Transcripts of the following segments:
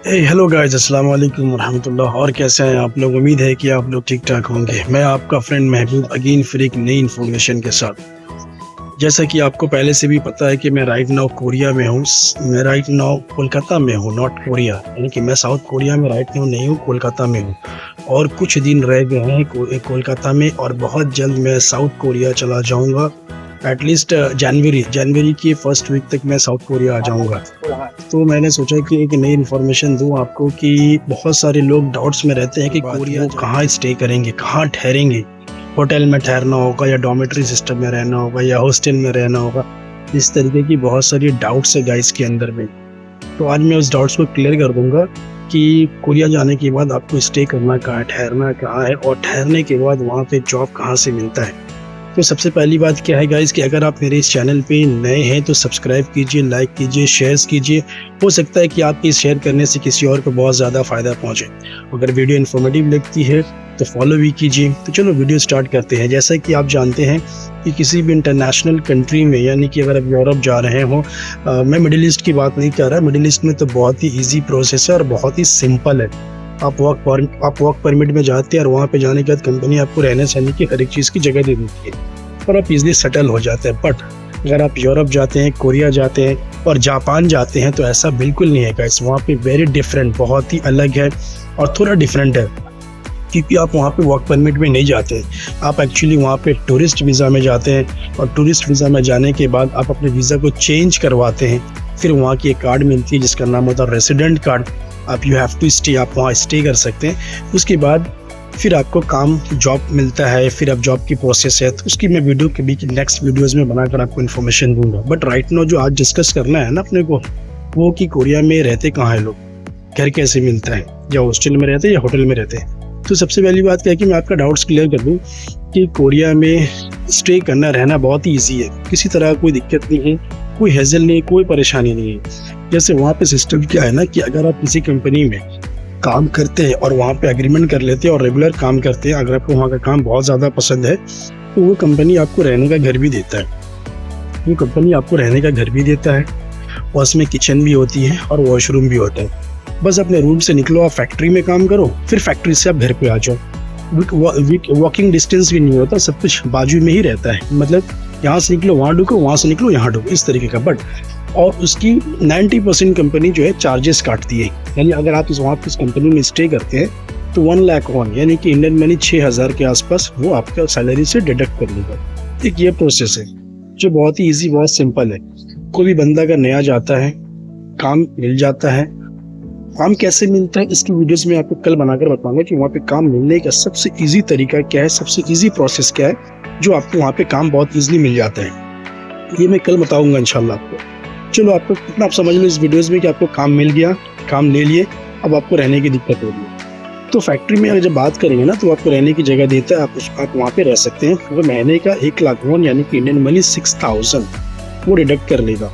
Hello guys, अस्सलाम वालेकुम रहमतुल्लाह। और कैसे हैं आप लोग? उम्मीद है कि आप लोग ठीक ठाक होंगे। मैं आपका फ्रेंड महबूब अगेन फिर एक नई इन्फॉर्मेशन के साथ। जैसा कि आपको पहले से भी पता है कि मैं राइट नाउ कोरिया में हूँ। मैं राइट नाउ कोलकाता में हूँ, नॉट कोरिया। यानी कि मैं साउथ कोरिया में राइट नाउ नहीं हूँ, कोलकाता में हूँ। और कुछ दिन रह गए हैं कोलकाता में, और बहुत जल्द मैं साउथ कोरिया चला जाऊँगा। एटलीस्ट जनवरी की फर्स्ट वीक तक मैं साउथ कोरिया आ जाऊँगा। तो मैंने सोचा कि एक नई इन्फॉर्मेशन दूं आपको कि बहुत सारे लोग डाउट्स में रहते हैं कि कोरिया कहाँ स्टे करेंगे, कहाँ ठहरेंगे। होटल में ठहरना होगा या डॉर्मेट्री सिस्टम में रहना होगा या हॉस्टल में रहना होगा। इस तरीके की बहुत सारी डाउट्स है गाइस के अंदर में। तो आज मैं उस डाउट्स को क्लियर कर दूंगा कि कोरिया जाने के बाद आपको स्टे करना कहाँ है, ठहरना कहाँ है, और ठहरने के बाद वहाँ पे जॉब कहाँ से मिलता है। तो सबसे पहली बात क्या है गाइस कि अगर आप मेरे इस चैनल पे नए हैं तो सब्सक्राइब कीजिए, लाइक कीजिए, शेयर्स कीजिए। हो सकता है कि आपके शेयर करने से किसी और को बहुत ज़्यादा फ़ायदा पहुंचे। अगर वीडियो इन्फॉर्मेटिव लगती है तो फॉलो भी कीजिए। तो चलो वीडियो स्टार्ट करते हैं। जैसा कि आप जानते हैं कि किसी भी इंटरनेशनल कंट्री में, यानी कि अगर आप यूरोप जा रहे हो, मैं मिडिल ईस्ट की बात नहीं कर रहा। मिडिल ईस्ट में तो बहुत ही ईजी प्रोसेस है और बहुत ही सिंपल है। आप वर्क परमिट में जाते हैं और वहाँ पे जाने के बाद कंपनी आपको रहने सहने की हर एक चीज़ की जगह दे देती है और आप इजीली सेटल हो जाते हैं। बट अगर आप यूरोप जाते हैं, कोरिया जाते हैं और जापान जाते हैं तो ऐसा बिल्कुल नहीं है गाइस। वहाँ पे वेरी डिफरेंट, बहुत ही अलग है और थोड़ा डिफरेंट है, क्योंकि आप वहाँ पे वर्क परमिट में नहीं जाते। आप एक्चुअली वहाँ पे टूरिस्ट वीज़ा में जाते हैं और टूरिस्ट वीज़ा में जाने के बाद आप अपने वीज़ा को चेंज करवाते हैं। फिर वहाँ की एक कार्ड मिलती है जिसका नाम होता है रेसिडेंट कार्ड। आप यू हैव टू स्टे, आप वहाँ स्टे कर सकते हैं। उसके बाद फिर आपको काम जॉब मिलता है। फिर अब जॉब की प्रोसेस है तो उसकी मैं वीडियो के भी नेक्स्ट वीडियोस में बनाकर आपको इन्फॉर्मेशन दूंगा। बट राइट नाउ जो आज डिस्कस करना है ना अपने को, वो कि कोरिया में रहते कहाँ हैं लोग, घर कैसे मिलता है, या हॉस्टल में रहते हैं या होटल में रहते हैं। तो सबसे पहली बात क्या है कि मैं आपका डाउट्स क्लियर कर दूँ कि कोरिया में स्टे करना रहना बहुत ही ईजी है। किसी तरह कोई दिक्कत नहीं है, कोई हेजल नहीं, कोई परेशानी नहीं है। जैसे वहाँ पे सिस्टम क्या है ना कि अगर आप किसी कंपनी में काम करते हैं और वहाँ पे एग्रीमेंट कर लेते हैं और रेगुलर काम करते हैं, अगर आपको वहाँ का काम बहुत ज़्यादा पसंद है तो वो कंपनी आपको रहने का घर भी देता है। वो कंपनी आपको रहने का घर भी देता है और उसमें किचन भी होती है और वॉशरूम भी होता है। बस अपने रूम से निकलो, आप फैक्ट्री में काम करो, फिर फैक्ट्री से आप घर पे आ जाओ। वॉकिंग डिस्टेंस भी नहीं होता, सब कुछ बाजू में ही रहता है। मतलब यहाँ से निकलो वहाँ ढुको, वहाँ से निकलो यहाँ ढुको, इस तरीके का। बट और उसकी 90% कंपनी जो है चार्जेस काटती है। यानी अगर आप वहाँ पे इस कंपनी में स्टे करते हैं तो 1 लाख वॉन, यानी कि इंडियन मनी 6,000 के आसपास, वो आपका सैलरी से डिडक्ट कर लेगा। एक ये प्रोसेस है जो बहुत ही ईजी, बहुत सिंपल है। कोई भी बंदा अगर नया जाता है, काम मिल जाता है। काम कैसे मिलता है इसकी वीडियोस में आपको कल बनाकर बताऊंगा कि वहाँ पे काम मिलने का सबसे ईजी तरीका क्या है, सबसे ईजी प्रोसेस क्या है जो आपको वहाँ पे काम बहुत ईजिली मिल जाता है। ये मैं कल बताऊंगा इंशाल्लाह आपको। चलो आपको इतना आप समझ लो इस वीडियोस में कि आपको काम मिल गया, काम ले लिए, अब आपको रहने की दिक्कत हो रही है। तो फैक्ट्री में अगर जब बात करेंगे ना तो आपको रहने की जगह देता है, आप वहाँ पे रह सकते हैं। वो महीने का 1 लाख वॉन, यानी कि इंडियन मनी 6,000 वो डिडक्ट कर लेगा।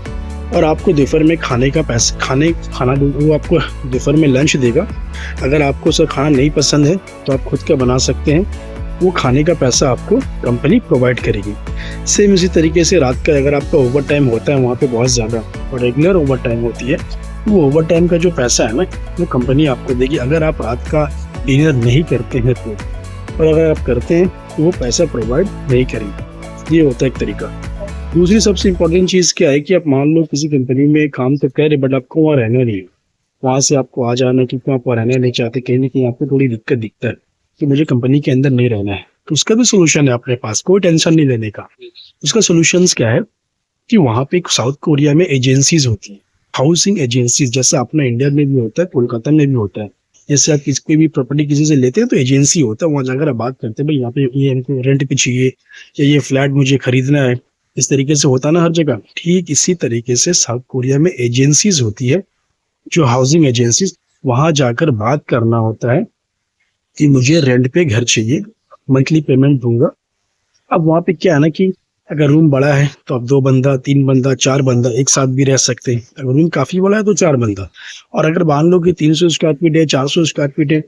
और आपको दोपहर में खाने का पैसा, खाना वो आपको दोपहर में लंच देगा। अगर आपको सर खाना नहीं पसंद है तो आप खुद का बना सकते हैं। वो खाने का पैसा आपको कंपनी प्रोवाइड करेगी। सेम इसी तरीके से रात का अगर आपका ओवर टाइम होता है वहाँ पे बहुत ज़्यादा और रेगुलर ओवर टाइम होती है, वो ओवर टाइम का जो पैसा है ना वो कंपनी आपको देगी। अगर आप रात का डिनर नहीं करते हैं तो, और अगर आप करते हैं तो वो पैसा प्रोवाइड नहीं करेगी। ये होता है एक तरीका। दूसरी सबसे इम्पोर्टेंट चीज़ क्या है कि आप मान लो किसी कंपनी में काम तो कर रहे बट आपको वहाँ रहना नहीं है, वहाँ से आपको आ जाना, क्योंकि आप रहना नहीं चाहते, कहीं ना कहीं आपको थोड़ी दिक्कत दिखता है कि मुझे कंपनी के अंदर नहीं रहना है। तो उसका भी सोल्यूशन है अपने पास, कोई टेंशन नहीं लेने का। उसका सोल्यूशंस क्या है कि वहाँ पे साउथ कोरिया में एजेंसीज होती हैं, हाउसिंग एजेंसीज, जैसा अपना इंडिया में भी होता है, कोलकाता में भी होता है। जैसे आप कोई भी प्रॉपर्टी किसी से लेते हैं तो एजेंसी होता है, वहाँ जाकर आप बात करते हैं भाई यहाँ पे ये रेंट पे चाहिए या ये फ्लैट मुझे खरीदना है। इस तरीके से होता है ना हर जगह। ठीक इसी तरीके से साउथ कोरिया में एजेंसीज होती है, जो हाउसिंग एजेंसीज। वहाँ जाकर बात करना होता है कि मुझे रेंट पे घर चाहिए, मंथली पेमेंट दूंगा। अब वहाँ पे क्या है ना कि अगर रूम बड़ा है तो आप 2 बंदा, 3 बंदा, 4 बंदा एक साथ भी रह सकते हैं। अगर रूम काफ़ी बड़ा है तो 4 बंदा। और अगर मान लो कि 300 स्क्वायर फीट है, 400 स्क्वायर फीट है,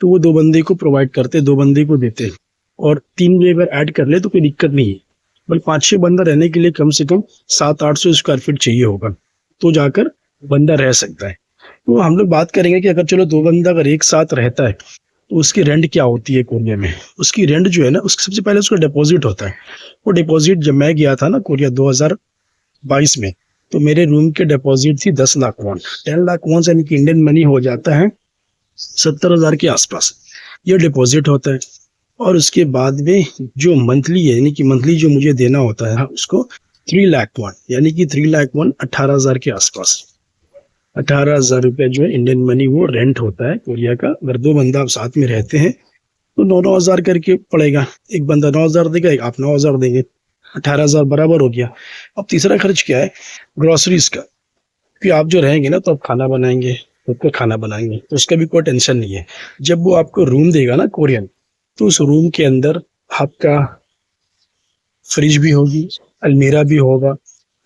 तो वो 2 बंदे को प्रोवाइड करते, 2 बंदे को देते हैं। और 3 भी अगर ऐड कर ले तो कोई दिक्कत नहीं है। बल्कि 5-6 बंदा रहने के लिए कम से कम 700-800 स्क्वायर फीट चाहिए होगा, तो जाकर बंदा रह सकता है। तो हम लोग बात करेंगे कि अगर चलो दो बंदा अगर एक साथ रहता है तो उसकी रेंट क्या होती है कोरिया में। उसकी रेंट जो है ना, उसके सबसे पहले उसका डिपॉजिट होता है। वो डिपॉजिट जब मैं गया था ना कोरिया 2022 में, तो मेरे रूम के डिपॉजिट थी 10 लाख वॉन। 10 लाख वॉन यानी कि इंडियन मनी हो जाता है 70,000 के आसपास। ये डिपॉजिट होता है। और उसके बाद में जो मंथली है, यानी कि मंथली जो मुझे देना होता है उसको 3 लाख वॉन, यानी कि 3 लाख वॉन 18,000 के आसपास। 18,000 रुपये जो है इंडियन मनी वो रेंट होता है कोरिया का। अगर दो बंदा आप साथ में रहते हैं तो 9-9 हज़ार करके पड़ेगा। एक बंदा 9,000 देगा, एक आप 9,000 देंगे, 18,000 बराबर हो गया। अब तीसरा खर्च क्या है, ग्रोसरीज का। कि आप जो रहेंगे ना तो आप खाना बनाएंगे, खुद का खाना बनाएंगे, तो उसका भी कोई टेंशन नहीं है। जब वो आपको रूम देगा ना कोरियन, तो उस रूम के अंदर आपका फ्रिज भी होगी, अलमीरा भी होगा,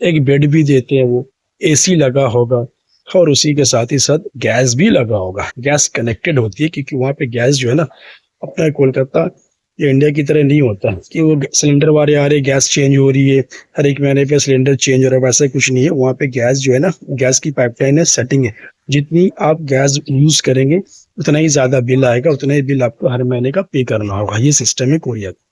एक बेड भी देते हैं वो, एसी लगा होगा, और उसी के साथ ही साथ गैस भी लगा होगा। गैस कनेक्टेड होती है, क्योंकि वहाँ पे गैस जो है ना, अपना कोलकाता या इंडिया की तरह नहीं होता कि वो सिलेंडर वाले आ रहे, गैस चेंज हो रही है, हर एक महीने पे सिलेंडर चेंज हो रहा है, वैसा कुछ नहीं है। वहाँ पे गैस जो है ना, गैस की पाइपलाइन है, सेटिंग है। जितनी आप गैस यूज करेंगे उतना ही ज्यादा बिल आएगा, उतना ही बिल आपको हर महीने का पे करना होगा। ये सिस्टम है कोरिया का।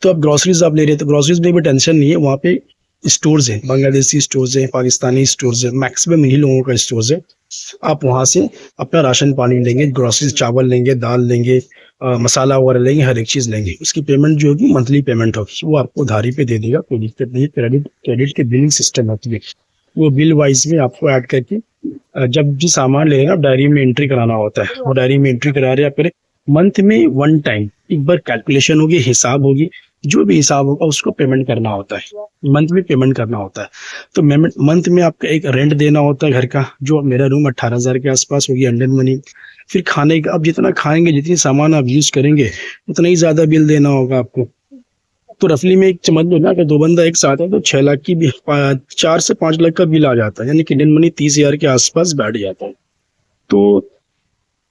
तो अब ग्रोसरीज आप ले रहे हैं तो ग्रोसरीज में भी टेंशन नहीं है। वहाँ पे स्टोर्स है, बांग्लादेशी स्टोर्स है, पाकिस्तानी स्टोर्स है, मैक्सिमम इन्हीं लोगों का स्टोर्स है। आप वहाँ से अपना राशन पानी लेंगे, ग्रोसरीज, चावल लेंगे, दाल लेंगे, मसाला वगैरह लेंगे, हर एक चीज़ लेंगे। उसकी पेमेंट जो होगी मंथली पेमेंट होगी, वो आपको उधारी पे दे देगा, कोई दिक्कत नहीं है। क्रेडिट के बिलिंग सिस्टम होती है, वो बिल वाइज में आपको ऐड करके जब जो सामान लेना डायरी में एंट्री कराना होता है, वो डायरी में एंट्री करा रहे आप करें। मंथ में वन टाइम एक बार कैलकुलेशन होगी, हिसाब होगी, जो भी हिसाब होगा उसको पेमेंट करना होता है, मंथ में पेमेंट करना होता है। तो मंथ में आपका एक रेंट देना होता है घर का, जो मेरा रूम 18,000 के आसपास होगी इंडियन मनी। फिर खाने का, अब जितना खाएंगे, जितनी सामान आप यूज करेंगे, उतना ही ज्यादा बिल देना होगा आपको। तो रफली में एक समझ लो ना, अगर दो बंदा एक साथ है तो 6 लाख की 4 से 5 लाख का बिल आ जाता है, यानी कि इंडियन मनी 30,000 के आसपास बैठ जाता है। तो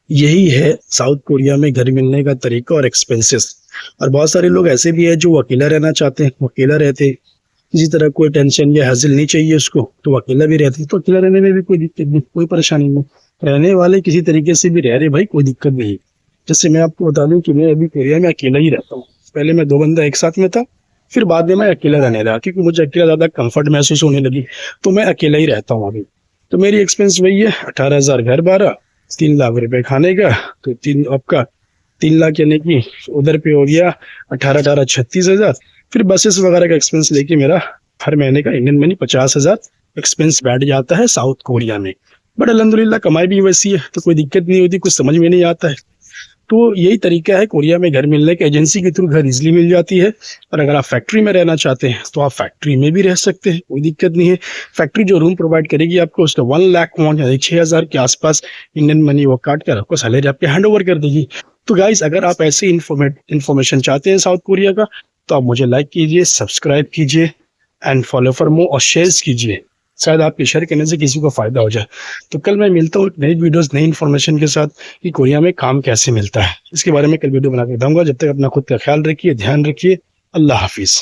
यही है साउथ कोरिया में घर मिलने का तरीका और एक्सपेंसेस। और बहुत सारे लोग ऐसे भी है जो अकेला रहना चाहते हैं, वो अकेला रहते हैं, किसी तरह कोई टेंशन या हासिल नहीं चाहिए उसको, तो वो अकेला भी रहते हैं। तो अकेला रहने में भी कोई दिक्कत नहीं, कोई परेशानी नहीं। रहने वाले किसी तरीके से भी रह रहे भाई, कोई दिक्कत नहीं। जैसे मैं आपको बता दूं कि मैं अभी कोरिया में अकेला ही रहता हूँ। पहले मैं दो बंदा एक साथ में था, फिर बाद में मैं अकेला रहने लगा, क्योंकि मुझे अकेला ज्यादा कंफर्ट महसूस होने लगी, तो मैं अकेला ही रहता हूँ अभी। तो मेरी एक्सपेंस वही है, 18,000 घर भाड़ा, 3 लाख रुपए खाने का, तो आपका 3 लाख, यानी कि उधर पे हो गया 18-36,000। फिर बसेस वगैरह का एक्सपेंस लेके मेरा हर महीने का इंडियन मनी 50,000 एक्सपेंस बैठ जाता है साउथ कोरिया में। बट अल्हम्दुलिल्लाह कमाई भी वैसी है, तो कोई दिक्कत नहीं होती, कुछ समझ में नहीं आता है। तो यही तरीका है कोरिया में घर मिलने के, एजेंसी के थ्रू घर इजिली मिल जाती है। और अगर आप फैक्ट्री में रहना चाहते हैं तो आप फैक्ट्री में भी रह सकते हैं, कोई दिक्कत नहीं है। फैक्ट्री जो रूम प्रोवाइड करेगी आपको, उसका 1 लाख वॉन यानी 6,000 के आसपास इंडियन मनी वो काट कर आपको सैलरी आपके हैंड ओवर कर देगी। तो गाइस, अगर आप ऐसे इन्फॉर्मेशन चाहते हैं साउथ कोरिया का, तो आप मुझे लाइक कीजिए, सब्सक्राइब कीजिए एंड फॉलो फॉर मोर, और शेयर कीजिए, शायद आपके शेयर करने से किसी को फायदा हो जाए। तो कल मैं मिलता हूँ नई वीडियोस, नई इन्फॉर्मेशन के साथ कि कोरिया में काम कैसे मिलता है। इसके बारे में कल वीडियो बना के दूंगा। जब तक अपना खुद का ख्याल रखिए, ध्यान रखिए। अल्लाह हाफिज।